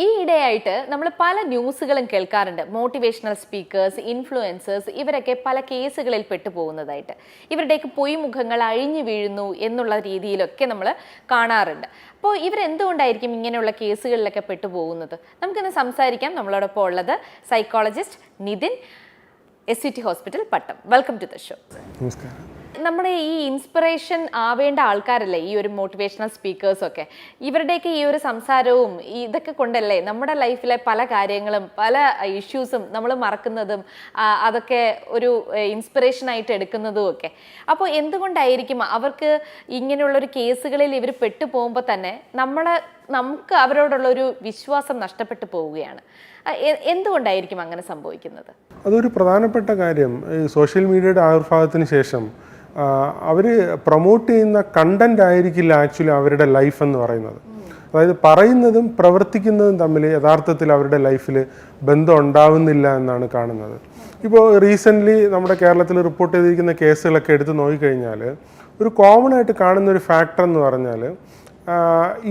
ഈ ഇടയായിട്ട് നമ്മൾ പല ന്യൂസുകളും കേൾക്കാറുണ്ട്. മോട്ടിവേഷണൽ സ്പീക്കേഴ്സ്, ഇൻഫ്ലുവൻസേഴ്സ് ഇവരൊക്കെ പല കേസുകളിൽ പെട്ടുപോകുന്നതായിട്ട്, ഇവരുടെയൊക്കെ പൊയ്മുഖങ്ങൾ അഴിഞ്ഞു വീഴുന്നു എന്നുള്ള രീതിയിലൊക്കെ നമ്മൾ കാണാറുണ്ട്. അപ്പോൾ ഇവരെന്തുകൊണ്ടായിരിക്കും ഇങ്ങനെയുള്ള കേസുകളിലൊക്കെ പെട്ടുപോകുന്നത്? നമുക്കിന്ന് സംസാരിക്കാം. നമ്മളോടൊപ്പം ഉള്ളത് psychologist Nithin, SVT hospital, Pattom. Welcome to the show. നമസ്കാരം. നമ്മുടെ ഈ ഇൻസ്പിറേഷൻ ആവേണ്ട ആൾക്കാരല്ലേ ഈ ഒരു മോട്ടിവേഷണൽ സ്പീക്കേഴ്സൊക്കെ? ഇവരുടെയൊക്കെ ഈ ഒരു സംസാരവും ഇതൊക്കെ കൊണ്ടല്ലേ നമ്മുടെ ലൈഫിലെ പല കാര്യങ്ങളും പല ഇഷ്യൂസും നമ്മൾ മറക്കുന്നതും അതൊക്കെ ഒരു ഇൻസ്പിറേഷനായിട്ട് എടുക്കുന്നതും ഒക്കെ. അപ്പോൾ എന്തുകൊണ്ടായിരിക്കും അവർക്ക് ഇങ്ങനെയുള്ളൊരു കേസുകളിൽ ഇവർ പെട്ടുപോകുമ്പോൾ തന്നെ നമുക്ക് അവരോടുള്ളൊരു വിശ്വാസം നഷ്ടപ്പെട്ടു പോവുകയാണ്? എന്തുകൊണ്ടായിരിക്കും അങ്ങനെ സംഭവിക്കുന്നത്? അതൊരു പ്രധാനപ്പെട്ട കാര്യം. ഈ സോഷ്യൽ മീഡിയയുടെ ആവിർഭാവത്തിന് ശേഷം അവർ പ്രൊമോട്ട് ചെയ്യുന്ന കണ്ടന്റ് ആയിരിക്കില്ല ആക്ച്വലി അവരുടെ ലൈഫ് എന്ന് പറയുന്നത്. അതായത് പറയുന്നതും പ്രവർത്തിക്കുന്നതും തമ്മിൽ യഥാർത്ഥത്തിൽ അവരുടെ ലൈഫിൽ ബന്ധം ഉണ്ടാവുന്നില്ല എന്നാണ് കാണുന്നത്. ഇപ്പോൾ റീസെൻ്റ്ലി നമ്മുടെ കേരളത്തിൽ റിപ്പോർട്ട് ചെയ്തിരിക്കുന്ന കേസുകളൊക്കെ എടുത്ത് നോക്കിക്കഴിഞ്ഞാൽ ഒരു കോമൺ ആയിട്ട് കാണുന്ന ഒരു ഫാക്ടർ എന്ന് പറഞ്ഞാൽ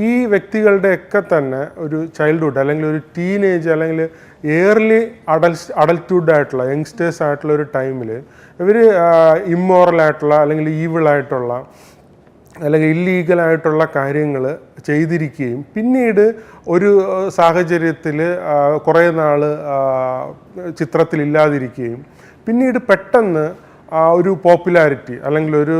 ഈ വ്യക്തികളുടെയൊക്കെ തന്നെ ഒരു ചൈൽഡ്ഹുഡ് അല്ലെങ്കിൽ ഒരു ടീനേജ് അല്ലെങ്കിൽ ഏർലി അഡൽട്ട്ഹുഡ് ആയിട്ടുള്ള യങ്സ്റ്റേഴ്സ് ആയിട്ടുള്ള ഒരു ടൈമിൽ ഇവർ ഇമ്മോറലായിട്ടുള്ള അല്ലെങ്കിൽ ഈവിളായിട്ടുള്ള അല്ലെങ്കിൽ ഇല്ലീഗലായിട്ടുള്ള കാര്യങ്ങൾ ചെയ്തിരിക്കുകയും പിന്നീട് ഒരു സാഹചര്യത്തിൽ കുറേ നാൾ ചിത്രത്തിലില്ലാതിരിക്കുകയും പിന്നീട് പെട്ടെന്ന് ഒരു പോപ്പുലാരിറ്റി അല്ലെങ്കിൽ ഒരു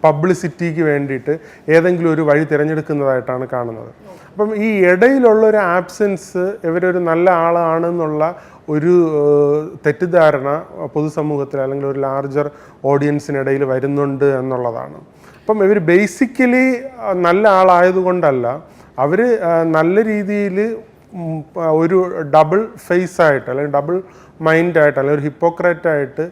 പബ്ലിസിറ്റിക്ക് വേണ്ടിയിട്ട് ഏതെങ്കിലും ഒരു വഴി തിരഞ്ഞെടുക്കുന്നതായിട്ടാണ് കാണുന്നത്. അപ്പം ഈ ഇടയിലുള്ള ഒരു ആബ്സെൻസ് ഇവരൊരു നല്ല ആളാണെന്നുള്ള ഒരു തെറ്റിദ്ധാരണ പൊതുസമൂഹത്തിൽ അല്ലെങ്കിൽ ഒരു ലാർജർ ഓഡിയൻസിനിടയിൽ വരുന്നുണ്ട് എന്നുള്ളതാണ്. അപ്പം ഇവർ ബേസിക്കലി നല്ല ആളായതുകൊണ്ടല്ല, അവർ നല്ല രീതിയിൽ ഒരു ഡബിൾ ഫേസ് ആയിട്ട് അല്ലെങ്കിൽ ഡബിൾ മൈൻഡായിട്ട് അല്ലെങ്കിൽ ഒരു ഹിപ്പോക്രറ്റായിട്ട്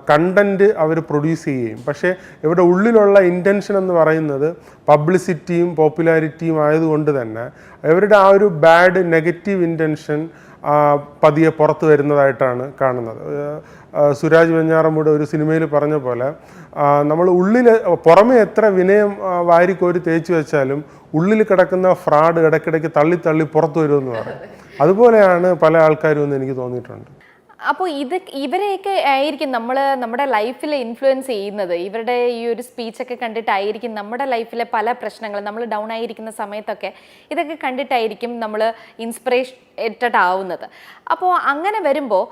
കണ്ടൻറ്റ് അവർ പ്രൊഡ്യൂസ് ചെയ്യുകയും, പക്ഷേ ഇവിടെ ഉള്ളിലുള്ള ഇൻറ്റൻഷൻ എന്ന് പറയുന്നത് പബ്ലിസിറ്റിയും പോപ്പുലാരിറ്റിയും ആയതുകൊണ്ട് തന്നെ ഇവരുടെ ആ ഒരു ബാഡ് നെഗറ്റീവ് ഇൻറ്റൻഷൻ പതിയെ പുറത്തു വരുന്നതായിട്ടാണ് കാണുന്നത്. സുരാജ് വെഞ്ഞാറമൂട് ഒരു സിനിമയിൽ പറഞ്ഞ പോലെ നമ്മൾ പുറമെ എത്ര വിനയം വാരിക്കോരി തേച്ച് വെച്ചാലും ഉള്ളിൽ കിടക്കുന്ന ഫ്രോഡ് ഇടയ്ക്കിടയ്ക്ക് തള്ളി പുറത്തു വരുമെന്ന് പറയും. അതുപോലെയാണ് പല ആൾക്കാരും എന്ന് എനിക്ക് തോന്നിയിട്ടുണ്ട്. അപ്പോൾ ഇവരെയൊക്കെ ആയിരിക്കും നമ്മുടെ ലൈഫിൽ ഇൻഫ്ലുവൻസ് ചെയ്യുന്നത്. ഇവരുടെ ഈ ഒരു സ്പീച്ചൊക്കെ കണ്ടിട്ടായിരിക്കും നമ്മുടെ ലൈഫിലെ പല പ്രശ്നങ്ങൾ, നമ്മൾ ഡൗൺ ആയിരിക്കുന്ന സമയത്തൊക്കെ ഇതൊക്കെ കണ്ടിട്ടായിരിക്കും നമ്മൾ ഇൻസ്പിറേറ്റഡ് ആവുന്നത്. അപ്പോൾ അങ്ങനെ വരുമ്പോൾ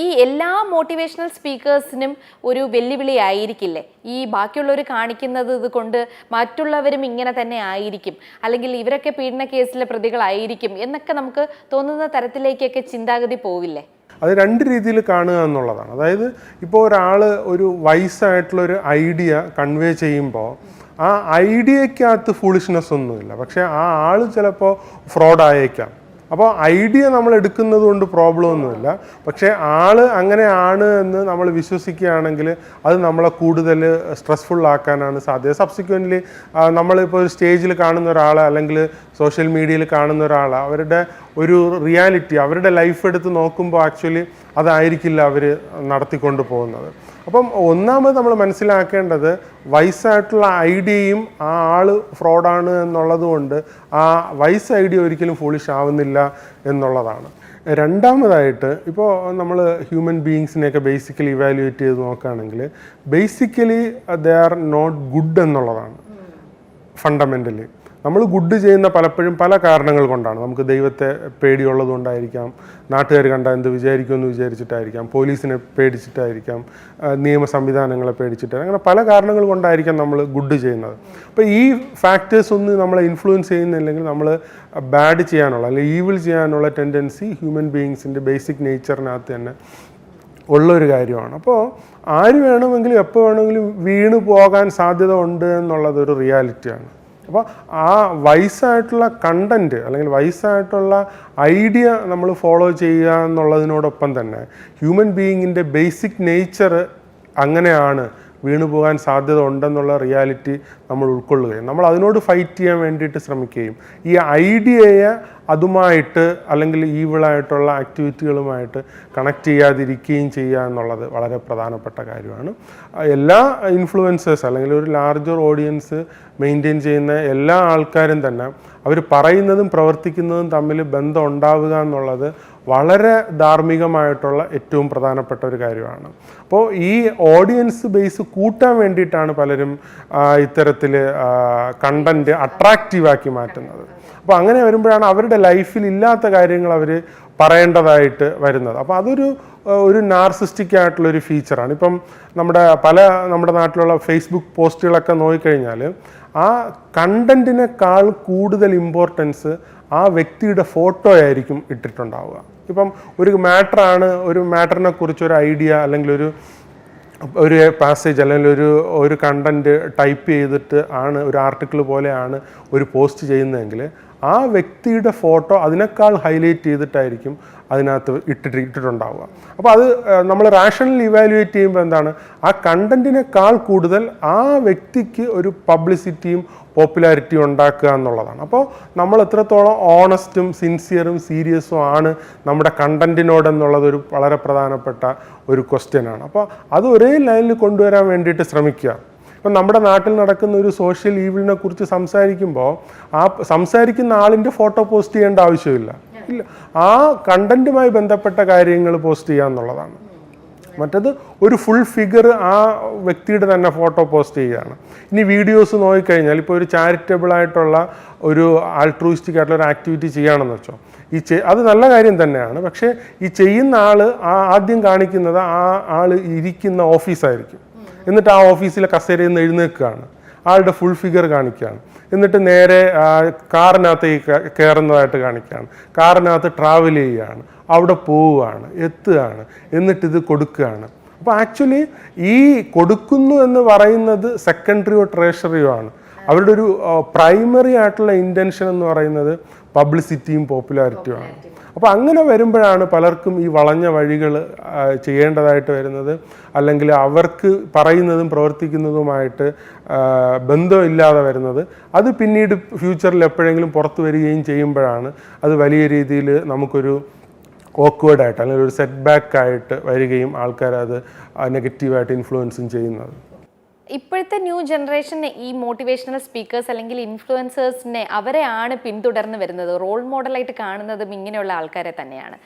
ഈ എല്ലാ മോട്ടിവേഷണൽ സ്പീക്കേഴ്സിനും ഒരു വെല്ലുവിളി ആയിരിക്കില്ലേ ഈ ബാക്കിയുള്ളവർ കാണിക്കുന്നത് കൊണ്ട് മറ്റുള്ളവരും ഇങ്ങനെ തന്നെ ആയിരിക്കും, അല്ലെങ്കിൽ ഇവരൊക്കെ പീഡന കേസിലെ പ്രതികളായിരിക്കും എന്നൊക്കെ നമുക്ക് തോന്നുന്ന തരത്തിലേക്കൊക്കെ ചിന്താഗതി പോവില്ലേ? അത് രണ്ട് രീതിയിൽ കാണുക എന്നുള്ളതാണ്. അതായത് ഇപ്പോൾ ഒരാൾ ഒരു വൈസായിട്ടുള്ളൊരു ഐഡിയ കൺവേ ചെയ്യുമ്പോൾ ആ ഐഡിയക്കകത്ത് ഫൂളിഷ്നെസ് ഒന്നുമില്ല, പക്ഷേ ആ ആൾ ചിലപ്പോൾ ഫ്രോഡായേക്കാം. അപ്പോൾ ഐഡിയ നമ്മൾ എടുക്കുന്നത് കൊണ്ട് പ്രോബ്ലം ഒന്നുമില്ല, പക്ഷേ ആൾ അങ്ങനെയാണ് എന്ന് നമ്മൾ വിശ്വസിക്കുകയാണെങ്കിൽ അത് നമ്മളെ കൂടുതൽ സ്ട്രെസ്ഫുൾ ആക്കാനാണ് സാധ്യത. സബ്സിക്വൻ്റ്ലി നമ്മളിപ്പോൾ ഒരു സ്റ്റേജിൽ കാണുന്ന ഒരാൾ അല്ലെങ്കിൽ സോഷ്യൽ മീഡിയയിൽ കാണുന്ന ഒരാൾ അവരുടെ ഒരു റിയാലിറ്റി അവരുടെ ലൈഫ് എടുത്ത് നോക്കുമ്പോൾ ആക്ച്വലി അതായിരിക്കില്ല അവർ നടത്തിക്കൊണ്ട് പോകുന്നത്. അപ്പം ഒന്നാമത് നമ്മൾ മനസ്സിലാക്കേണ്ടത് വൈസായിട്ടുള്ള ഐഡിയയും ആ ആൾ ഫ്രോഡാണ് എന്നുള്ളത് കൊണ്ട് ആ വൈസ് ഐഡിയ ഒരിക്കലും ഫൂളിഷ് ആവുന്നില്ല എന്നുള്ളതാണ്. രണ്ടാമതായിട്ട് ഇപ്പോൾ നമ്മൾ ഹ്യൂമൻ ബീയിങ്സിനെയൊക്കെ ബേസിക്കലി ഇവാലുവേറ്റ് ചെയ്ത് നോക്കുകയാണെങ്കിൽ basically they are not good എന്നുള്ളതാണ് ഫണ്ടമെൻ്റലി. നമ്മൾ ഗുഡ് ചെയ്യുന്ന പലപ്പോഴും പല കാരണങ്ങൾ കൊണ്ടാണ്. നമുക്ക് ദൈവത്തെ പേടിയുള്ളത് കൊണ്ടായിരിക്കാം, നാട്ടുകാർ കണ്ടാൽ എന്ത് വിചാരിക്കുമെന്ന് വിചാരിച്ചിട്ടായിരിക്കാം, പോലീസിനെ പേടിച്ചിട്ടായിരിക്കാം, നിയമ സംവിധാനങ്ങളെ പേടിച്ചിട്ടായിരിക്കും, അങ്ങനെ പല കാരണങ്ങൾ കൊണ്ടായിരിക്കാം നമ്മൾ ഗുഡ് ചെയ്യുന്നത്. അപ്പോൾ ഈ ഫാക്ടേഴ്സ് ഒന്നും നമ്മളെ ഇൻഫ്ലുവൻസ് ചെയ്യുന്നില്ലെങ്കിൽ നമ്മൾ ബാഡ് ചെയ്യാനുള്ള അല്ലെങ്കിൽ ഈവിൾ ചെയ്യാനുള്ള ടെൻഡൻസി ഹ്യൂമൻ ബീയിങ്സിൻ്റെ ബേസിക് നേച്ചറിനകത്ത് തന്നെ ഉള്ളൊരു കാര്യമാണ്. അപ്പോൾ ആര് വേണമെങ്കിലും എപ്പോൾ വേണമെങ്കിലും വീണു പോകാൻ സാധ്യത ഉണ്ട് എന്നുള്ളതൊരു റിയാലിറ്റിയാണ്. അപ്പോൾ ആ വൈസായിട്ടുള്ള കണ്ടൻറ്റ് അല്ലെങ്കിൽ വൈസായിട്ടുള്ള ഐഡിയ നമ്മൾ ഫോളോ ചെയ്യുക എന്നുള്ളതിനോടൊപ്പം തന്നെ ഹ്യൂമൻ ബീയിങ്ങിൻ്റെ ബേസിക് നേച്ചർ അങ്ങനെയാണ്, വീണു പോകാൻ സാധ്യത ഉണ്ടെന്നുള്ള റിയാലിറ്റി നമ്മൾ ഉൾക്കൊള്ളുകയും നമ്മൾ അതിനോട് ഫൈറ്റ് ചെയ്യാൻ വേണ്ടിയിട്ട് ശ്രമിക്കുകയും ഈ ഐഡിയയെ അതുമായിട്ട് അല്ലെങ്കിൽ ഈവിളായിട്ടുള്ള ആക്ടിവിറ്റികളുമായിട്ട് കണക്ട് ചെയ്യാതിരിക്കുകയും ചെയ്യുക എന്നുള്ളത് വളരെ പ്രധാനപ്പെട്ട കാര്യമാണ്. എല്ലാ ഇൻഫ്ലുവൻസേഴ്സ് അല്ലെങ്കിൽ ഒരു ലാർജർ ഓഡിയൻസ് മെയിൻറ്റെയിൻ ചെയ്യുന്ന എല്ലാ ആൾക്കാരും തന്നെ അവർ പറയുന്നതും പ്രവർത്തിക്കുന്നതും തമ്മിൽ ബന്ധം ഉണ്ടാവുക എന്നുള്ളത് വളരെ ധാർമ്മികമായിട്ടുള്ള ഏറ്റവും പ്രധാനപ്പെട്ട ഒരു കാര്യമാണ്. അപ്പോൾ ഈ ഓഡിയൻസ് ബേസ് കൂട്ടാൻ വേണ്ടിയിട്ടാണ് പലരും ഇത്തരത്തിൽ കണ്ടൻറ്റ് അട്രാക്റ്റീവാക്കി മാറ്റുന്നത്. അപ്പോൾ അങ്ങനെ വരുമ്പോഴാണ് അവരുടെ ലൈഫിൽ ഇല്ലാത്ത കാര്യങ്ങൾ അവർ പറയേണ്ടതായിട്ട് വരുന്നത്. അപ്പോൾ അതൊരു നാർസിസ്റ്റിക് ആയിട്ടുള്ളൊരു ഫീച്ചറാണ്. ഇപ്പം നമ്മുടെ നാട്ടിലുള്ള ഫേസ്ബുക്ക് പോസ്റ്റുകളൊക്കെ നോക്കിക്കഴിഞ്ഞാൽ ആ കണ്ടൻറ്റിനേക്കാൾ കൂടുതൽ ഇമ്പോർട്ടൻസ് ആ വ്യക്തിയുടെ ഫോട്ടോ ആയിരിക്കും ഇട്ടിട്ടുണ്ടാവുക. ഇപ്പം ഒരു മാറ്ററിനെ കുറിച്ച് ഒരു ഐഡിയ അല്ലെങ്കിൽ ഒരു പാസേജ് അല്ലെങ്കിൽ ഒരു കണ്ടൻറ്റ് ടൈപ്പ് ചെയ്തിട്ട് ആണ് ഒരു ആർട്ടിക്കിൾ പോലെയാണ് ഒരു പോസ്റ്റ് ചെയ്യുന്നതെങ്കിൽ ആ വ്യക്തിയുടെ ഫോട്ടോ അതിനേക്കാൾ ഹൈലൈറ്റ് ചെയ്തിട്ടായിരിക്കും അതിനകത്ത് ഇട്ടിട്ടുണ്ടാവുക. അപ്പോൾ അത് നമ്മൾ റാഷണലി ഇവാലുവേറ്റ് ചെയ്യുമ്പോൾ എന്താണ്, ആ കണ്ടൻറ്റിനേക്കാൾ കൂടുതൽ ആ വ്യക്തിക്ക് ഒരു പബ്ലിസിറ്റിയും പോപ്പുലാരിറ്റിയും ഉണ്ടാക്കുക എന്നുള്ളതാണ്. അപ്പോൾ നമ്മൾ എത്രത്തോളം ഓണസ്റ്റും സിൻസിയറും സീരിയസും ആണ് നമ്മുടെ കണ്ടൻറ്റിനോടെന്നുള്ളതൊരു വളരെ പ്രധാനപ്പെട്ട ഒരു ക്വസ്റ്റ്യനാണ്. അപ്പോൾ അത് ഒരേ ലൈനിൽ കൊണ്ടുവരാൻ വേണ്ടിയിട്ട് ശ്രമിക്കുക. ഇപ്പം നമ്മുടെ നാട്ടിൽ നടക്കുന്ന ഒരു സോഷ്യൽ ഈവിളിനെ കുറിച്ച് സംസാരിക്കുമ്പോൾ ആ സംസാരിക്കുന്ന ആളിൻ്റെ ഫോട്ടോ പോസ്റ്റ് ചെയ്യേണ്ട ആവശ്യമില്ല. ആ കണ്ടൻറ്റുമായി ബന്ധപ്പെട്ട കാര്യങ്ങൾ പോസ്റ്റ് ചെയ്യുക എന്നുള്ളതാണ്. മറ്റത് ഒരു ഫുൾ ഫിഗർ ആ വ്യക്തിയുടെ തന്നെ ഫോട്ടോ പോസ്റ്റ് ചെയ്യുകയാണ്. ഇനി വീഡിയോസ് നോക്കിക്കഴിഞ്ഞാൽ ഇപ്പോൾ ഒരു ചാരിറ്റബിൾ ആയിട്ടുള്ള ഒരു ആൾട്രൂയിസ്റ്റിക് ആയിട്ടുള്ള ഒരു ആക്ടിവിറ്റി ചെയ്യുകയാണെന്ന് വെച്ചോ, അത് നല്ല കാര്യം തന്നെയാണ്. പക്ഷേ ഈ ചെയ്യുന്ന ആൾ ആദ്യം കാണിക്കുന്നത് ആ ആൾ ഇരിക്കുന്ന ഓഫീസായിരിക്കും. എന്നിട്ട് ആ ഓഫീസിലെ കസേരയിൽ നിന്ന് എഴുന്നേൽക്കുകയാണ്, ആളുടെ ഫുൾ ഫിഗർ കാണിക്കുകയാണ്. എന്നിട്ട് നേരെ കാറിനകത്തേക്ക് കയറുന്നതായിട്ട് കാണിക്കുകയാണ്, കാറിനകത്ത് ട്രാവൽ ചെയ്യുകയാണ്, അവിടെ പോവുകയാണ്, എത്തുകയാണ്, എന്നിട്ടിത് കൊടുക്കുകയാണ്. അപ്പോൾ ആക്ച്വലി ഈ കൊടുക്കുന്നു എന്ന് പറയുന്നത് സെക്കൻഡറിയോ ട്രഷറിയോ ആണ്. അവരുടെ ഒരു പ്രൈമറി ആയിട്ടുള്ള ഇൻറ്റൻഷൻ എന്ന് പറയുന്നത് പബ്ലിസിറ്റിയും പോപ്പുലാരിറ്റിയും ആണ്. അപ്പോൾ അങ്ങനെ വരുമ്പോഴാണ് പലർക്കും ഈ വളഞ്ഞ വഴികൾ ചെയ്യേണ്ടതായിട്ട് വരുന്നത്, അല്ലെങ്കിൽ അവർക്ക് പറയുന്നതും പ്രവർത്തിക്കുന്നതുമായിട്ട് ബന്ധമില്ലാതെ വരുന്നത്. അത് പിന്നീട് ഫ്യൂച്ചറിൽ എപ്പോഴെങ്കിലും പുറത്തു വരികയും ചെയ്യുമ്പോഴാണ് അത് വലിയ രീതിയിൽ നമുക്കൊരു ഓക്വേർഡായിട്ട് അല്ലെങ്കിൽ ഒരു സെറ്റ് ബാക്ക് ആയിട്ട് വരികയും ആൾക്കാരത് നെഗറ്റീവായിട്ട് ഇൻഫ്ലുവൻസും ചെയ്യുന്നത്. ഇപ്പോഴത്തെ ന്യൂ ജനറേഷനെ ഈ മോട്ടിവേഷണൽ സ്പീക്കേഴ്സ് അല്ലെങ്കിൽ ഇൻഫ്ലുവൻസേഴ്സിനെ അവരെയാണ് പിന്തുടർന്ന് വരുന്നത്, റോൾ മോഡലായിട്ട് കാണുന്നതും ഇങ്ങനെയുള്ള ആൾക്കാരെ തന്നെയാണ്.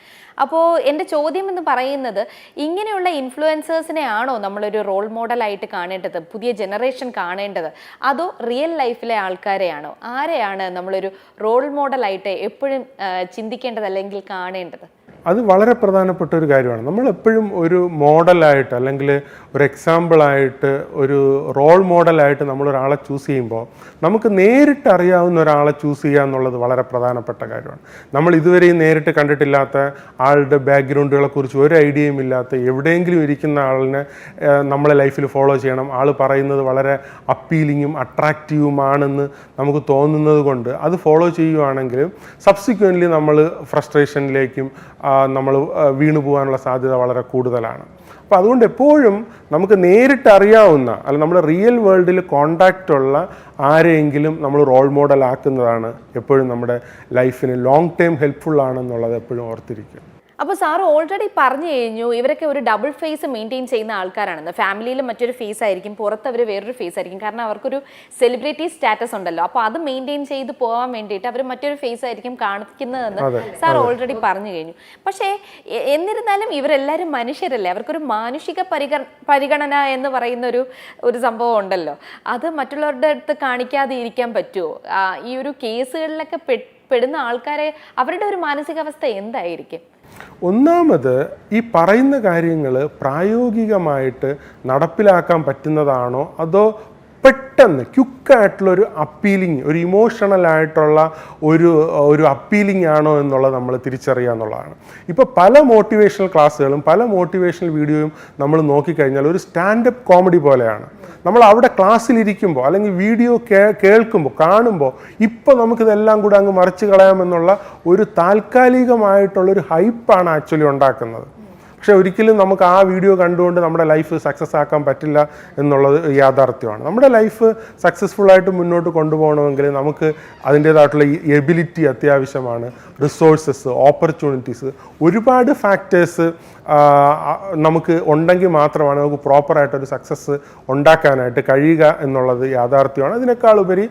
അപ്പോൾ എൻ്റെ ചോദ്യം എന്ന് പറയുന്നത്, ഇങ്ങനെയുള്ള ഇൻഫ്ലുവൻസേഴ്സിനെ ആണോ നമ്മളൊരു റോൾ മോഡലായിട്ട് കാണേണ്ടത്, പുതിയ ജനറേഷൻ കാണേണ്ടത്, അതോ റിയൽ ലൈഫിലെ ആൾക്കാരെയാണോ? ആരെയാണ് നമ്മളൊരു റോൾ മോഡലായിട്ട് എപ്പോഴും ചിന്തിക്കേണ്ടത് അല്ലെങ്കിൽ കാണേണ്ടത്? അത് വളരെ പ്രധാനപ്പെട്ട ഒരു കാര്യമാണ്. നമ്മളെപ്പോഴും ഒരു മോഡലായിട്ട് അല്ലെങ്കിൽ ഒരു എക്സാമ്പിളായിട്ട് ഒരു റോൾ മോഡലായിട്ട് നമ്മളൊരാളെ ചൂസ് ചെയ്യുമ്പോൾ നമുക്ക് നേരിട്ട് അറിയാവുന്ന ഒരാളെ ചൂസ് ചെയ്യുക എന്നുള്ളത് വളരെ പ്രധാനപ്പെട്ട കാര്യമാണ്. നമ്മൾ ഇതുവരെയും നേരിട്ട് കണ്ടിട്ടില്ലാത്ത ആളുടെ ബാക്ക്ഗ്രൗണ്ടുകളെ കുറിച്ച് ഒരു ഐഡിയയും ഇല്ലാത്ത എവിടെയെങ്കിലും ഇരിക്കുന്ന ആളിനെ നമ്മളെ ലൈഫിൽ ഫോളോ ചെയ്യണം, ആൾ പറയുന്നത് വളരെ അപ്പീലിങ്ങും അട്രാക്റ്റീവുമാണെന്ന് നമുക്ക് തോന്നുന്നത് കൊണ്ട് അത് ഫോളോ ചെയ്യുവാണെങ്കിൽ സബ്സിക്വൻ്റ്ലി നമ്മൾ ഫ്രസ്ട്രേഷനിലേക്കും നമ്മൾ വീണു പോകാനുള്ള സാധ്യത വളരെ കൂടുതലാണ്. അപ്പോൾ അതുകൊണ്ട് എപ്പോഴും നമുക്ക് നേരിട്ട് അറിയാവുന്ന അല്ലെങ്കിൽ നമ്മുടെ റിയൽ വേൾഡിൽ കോണ്ടാക്റ്റ് ഉള്ള ആരെയെങ്കിലും നമ്മൾ റോൾ മോഡൽ ആക്കുന്നതാണ് എപ്പോഴും നമ്മുടെ ലൈഫിന് ലോങ് ടൈം ഹെൽപ്ഫുൾ ആണെന്നുള്ളത് എപ്പോഴും ഓർത്തിരിക്കും. അപ്പോൾ സാർ ഓൾറെഡി പറഞ്ഞു കഴിഞ്ഞു, ഇവരൊക്കെ ഒരു ഡബിൾ ഫേസ് മെയിൻറ്റെയിൻ ചെയ്യുന്ന ആൾക്കാരാണെന്ന്. ഫാമിലിയിൽ മറ്റൊരു ഫേസ് ആയിരിക്കും, പുറത്ത് അവർ വേറൊരു ഫേസ് ആയിരിക്കും. കാരണം അവർക്കൊരു സെലിബ്രിറ്റി സ്റ്റാറ്റസ് ഉണ്ടല്ലോ. അപ്പോൾ അത് മെയിൻറ്റെയിൻ ചെയ്ത് പോകാൻ വേണ്ടിയിട്ട് അവർ മറ്റൊരു ഫേസ് ആയിരിക്കും കാണിക്കുന്നതെന്ന് സാർ ഓൾറെഡി പറഞ്ഞു കഴിഞ്ഞു. പക്ഷേ എന്നിരുന്നാലും ഇവരെല്ലാവരും മനുഷ്യരല്ലേ, അവർക്കൊരു മാനുഷിക പരിഗണന എന്ന് പറയുന്ന ഒരു സംഭവം ഉണ്ടല്ലോ. അത് മറ്റുള്ളവരുടെ അടുത്ത് കാണിക്കാതെ ഇരിക്കാൻ പറ്റുമോ? ഈ ഒരു കേസുകളിലൊക്കെ പെടുന്ന ആൾക്കാരെ അവരുടെ ഒരു മാനസികാവസ്ഥ എന്തായിരിക്കും? ഒന്നാമത് ഈ പറയുന്ന കാര്യങ്ങൾ പ്രായോഗികമായിട്ട് നടപ്പിലാക്കാൻ പറ്റുന്നതാണോ അതോ പെട്ടെന്ന് ക്വിക്കായിട്ടുള്ളൊരു അപ്പീലിംഗ്, ഒരു ഇമോഷണൽ ആയിട്ടുള്ള ഒരു അപ്പീലിംഗ് ആണോ എന്നുള്ളത് നമ്മൾ തിരിച്ചറിയുക എന്നുള്ളതാണ്. ഇപ്പോൾ പല മോട്ടിവേഷണൽ ക്ലാസ്സുകളും പല മോട്ടിവേഷണൽ വീഡിയോയും നമ്മൾ നോക്കിക്കഴിഞ്ഞാൽ ഒരു സ്റ്റാൻഡപ്പ് കോമഡി പോലെയാണ്. നമ്മൾ അവിടെ ക്ലാസ്സിലിരിക്കുമ്പോൾ അല്ലെങ്കിൽ വീഡിയോ കേൾക്കുമ്പോൾ കാണുമ്പോൾ ഇപ്പോൾ നമുക്കിതെല്ലാം കൂടെ അങ്ങ് മറിച്ച് കളയാമെന്നുള്ള ഒരു താൽക്കാലികമായിട്ടുള്ളൊരു ഹൈപ്പാണ് ആക്ച്വലി ഉണ്ടാക്കുന്നത്. പക്ഷേ ഒരിക്കലും നമുക്ക് ആ വീഡിയോ കണ്ടുകൊണ്ട് നമ്മുടെ ലൈഫ് സക്സസ് ആക്കാൻ പറ്റില്ല എന്നുള്ളത് യാഥാർത്ഥ്യമാണ്. നമ്മുടെ ലൈഫ് സക്സസ്ഫുള്ളായിട്ട് മുന്നോട്ട് കൊണ്ടുപോകണമെങ്കിൽ നമുക്ക് അതിൻ്റേതായിട്ടുള്ള എബിലിറ്റി അത്യാവശ്യമാണ്, റിസോഴ്സസ്, ഓപ്പർച്യൂണിറ്റീസ്, ഒരുപാട് ഫാക്ടേഴ്സ് നമുക്ക് ഉണ്ടെങ്കിൽ മാത്രമാണ് നമുക്ക് പ്രോപ്പറായിട്ടൊരു സക്സസ് ഉണ്ടാക്കാനായിട്ട് കഴിയുക എന്നുള്ളത് യാഥാർത്ഥ്യമാണ്. അതിനേക്കാൾ ഉപരി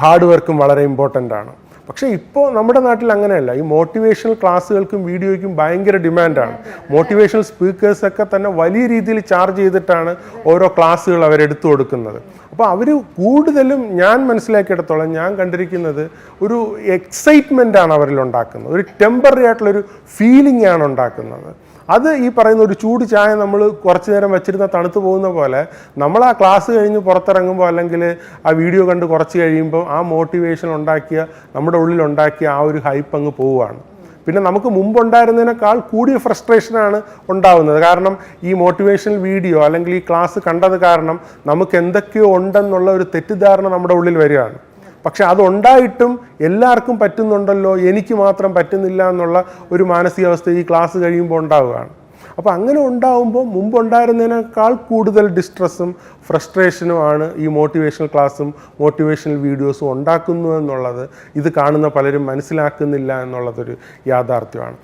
ഹാർഡ് വർക്കും വളരെ ഇമ്പോർട്ടൻ്റ് ആണ്. പക്ഷേ ഇപ്പോൾ നമ്മുടെ നാട്ടിൽ അങ്ങനെയല്ല. ഈ മോട്ടിവേഷണൽ ക്ലാസ്സുകൾക്കും വീഡിയോയ്ക്കും ഭയങ്കര ഡിമാൻഡാണ്. മോട്ടിവേഷണൽ സ്പീക്കേഴ്സൊക്കെ തന്നെ വലിയ രീതിയിൽ ചാർജ് ചെയ്തിട്ടാണ് ഓരോ ക്ലാസ്സുകൾ അവരെടുത്തു കൊടുക്കുന്നത്. അപ്പോൾ അവർ കൂടുതലും ഞാൻ മനസ്സിലാക്കിയിടത്തോളം ഞാൻ കണ്ടിരിക്കുന്നത് ഒരു എക്സൈറ്റ്മെൻ്റ് ആണ് അവരിൽ ഉണ്ടാക്കുന്നത്, ഒരു ടെമ്പററി ആയിട്ടുള്ളൊരു ഫീലിംഗ് ആണ് ഉണ്ടാക്കുന്നത്. അത് ഈ പറയുന്ന ഒരു ചൂട് ചായ നമ്മൾ കുറച്ച് നേരം വെച്ചിരുന്ന തണുത്ത് പോകുന്ന പോലെ നമ്മൾ ആ ക്ലാസ് കഴിഞ്ഞ് പുറത്തിറങ്ങുമ്പോൾ അല്ലെങ്കിൽ ആ വീഡിയോ കണ്ട് കുറച്ച് കഴിയുമ്പോൾ ആ മോട്ടിവേഷൻ ഉണ്ടാക്കിയ നമ്മുടെ ഉള്ളിലുണ്ടാക്കിയ ആ ഒരു ഹൈപ്പ് അങ്ങ് പോവുകയാണ്. പിന്നെ നമുക്ക് മുമ്പുണ്ടായിരുന്നതിനേക്കാൾ കൂടിയ ഫ്രസ്ട്രേഷനാണ് ഉണ്ടാവുന്നത്. കാരണം ഈ മോട്ടിവേഷണൽ വീഡിയോ അല്ലെങ്കിൽ ഈ ക്ലാസ് കണ്ടത് കാരണം നമുക്ക് എന്തൊക്കെയോ ഉണ്ടെന്നുള്ള ഒരു തെറ്റിദ്ധാരണ നമ്മുടെ ഉള്ളിൽ വരികയാണ്. പക്ഷെ അതുണ്ടായിട്ടും എല്ലാവർക്കും പറ്റുന്നുണ്ടല്ലോ, എനിക്ക് മാത്രം പറ്റുന്നില്ല എന്നുള്ള ഒരു മാനസികാവസ്ഥ ഈ ക്ലാസ് കഴിയുമ്പോൾ ഉണ്ടാവുകയാണ്. അപ്പോൾ അങ്ങനെ ഉണ്ടാവുമ്പോൾ മുമ്പുണ്ടായിരുന്നതിനേക്കാൾ കൂടുതൽ ഡിസ്ട്രെസ്സും ഫ്രസ്ട്രേഷനുമാണ് ഈ മോട്ടിവേഷണൽ ക്ലാസ്സും മോട്ടിവേഷണൽ വീഡിയോസും ഉണ്ടാക്കുന്നു എന്നുള്ളത് ഇത് കാണുന്ന പലരും മനസ്സിലാക്കുന്നില്ല എന്നുള്ളതൊരു യാഥാർത്ഥ്യമാണ്.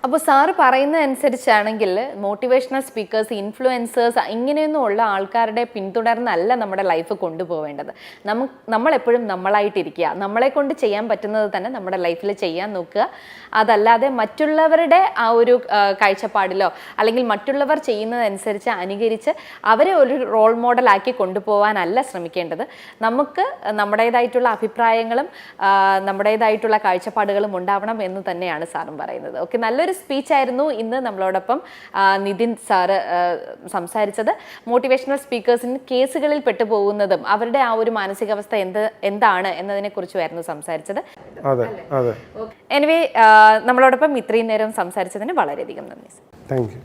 അപ്പോൾ സാറ് പറയുന്നതനുസരിച്ചാണെങ്കിൽ മോട്ടിവേഷണൽ സ്പീക്കേഴ്സ്, ഇൻഫ്ലുവൻസേഴ്സ് ഇങ്ങനെയൊന്നുമുള്ള ആൾക്കാരുടെ പിന്തുടർന്നല്ല നമ്മുടെ ലൈഫ് കൊണ്ടുപോവേണ്ടത്. നമ്മളെപ്പോഴും നമ്മളായിട്ടിരിക്കുക, നമ്മളെ കൊണ്ട് ചെയ്യാൻ പറ്റുന്നത് തന്നെ നമ്മുടെ ലൈഫിൽ ചെയ്യാൻ നോക്കുക. അതല്ലാതെ മറ്റുള്ളവരുടെ ആ ഒരു കാഴ്ചപ്പാടിലോ അല്ലെങ്കിൽ മറ്റുള്ളവർ ചെയ്യുന്നതനുസരിച്ച് അനുകരിച്ച് അവരെ ഒരു റോൾ മോഡലാക്കി കൊണ്ടുപോകാനല്ല ശ്രമിക്കേണ്ടത്. നമുക്ക് നമ്മുടേതായിട്ടുള്ള അഭിപ്രായങ്ങളും നമ്മുടേതായിട്ടുള്ള കാഴ്ചപ്പാടുകളും ഉണ്ടാവണം എന്ന് തന്നെയാണ് സാറും പറയുന്നത്. ഓക്കെ, നല്ലൊരു സ്പീച്ചായിരുന്നു ഇന്ന് നമ്മളോടൊപ്പം നിതിൻ സാറ് സംസാരിച്ചത്. മോട്ടിവേഷണൽ സ്പീക്കേഴ്സിന് കേസുകളിൽ പെട്ടുപോകുന്നതും അവരുടെ ആ ഒരു മാനസികാവസ്ഥ എന്താണ് എന്നതിനെ കുറിച്ചുമായിരുന്നു സംസാരിച്ചത്. അതെ. എനിവേ നമ്മളോടൊപ്പം ഇത്രയും നേരം സംസാരിച്ചതിന് വളരെയധികം നന്ദി. Thank you.